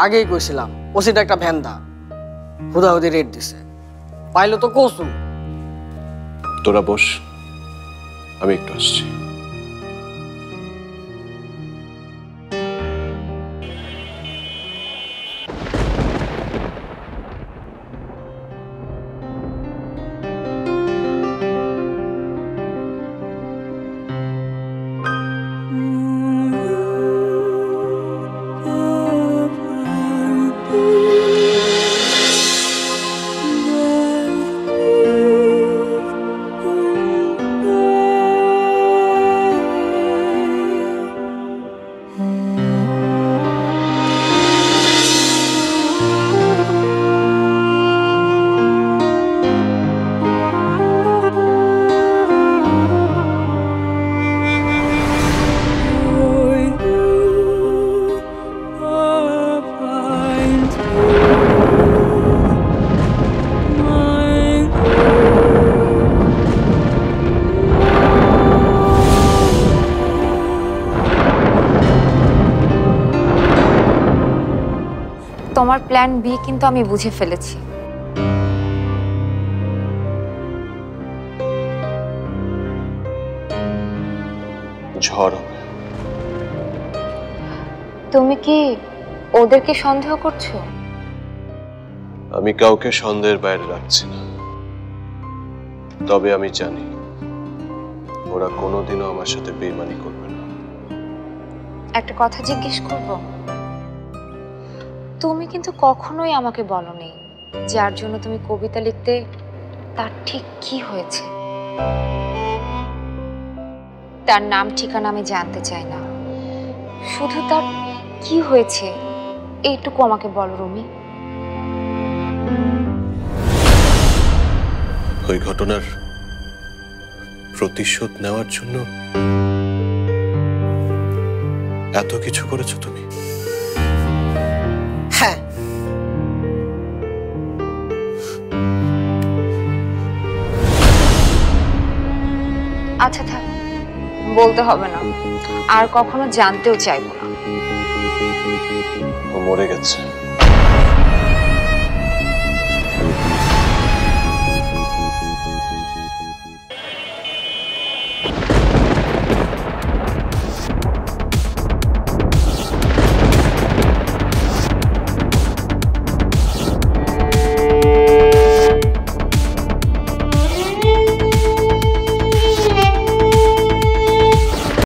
আগেই কইছিলাম ওসিটা একটা ভ্যান্দা, হুদাহুদি রেট দিছে, পাইলো তো কসু। তোরা বস, আমি একটু আসছি। তোমার প্ল্যান বি কিন্তু আমি বুঝে ফেলেছি। ঝড় হবে। তুমি কি ওদেরকে সন্দেহ করছো? আমি কাউকে সন্দেহের বাইরে রাখছি না, তবে আমি জানি ওরা কোনোদিনও আমার সাথে বেইমানি করবে না। একটা কথা জিজ্ঞেস করব? তুমি কিন্তু কখনোই আমাকে বলোনি যার জন্য তুমি কবিতা লিখতে তার ঠিক কি হয়েছে। তার নাম ঠিকানা আমি জানতে চাই না, শুধু তার কি হয়েছে এইটুকু আমাকে বলো রুমি। ওই ঘটনার প্রতিশোধ নেওয়ার জন্য এত কিছু করেছো তুমি? হ্যাঁ, আচ্ছা থাক, বলতে হবে না, আর কখনো জানতেও চাইবো না। ও মরে গেছে।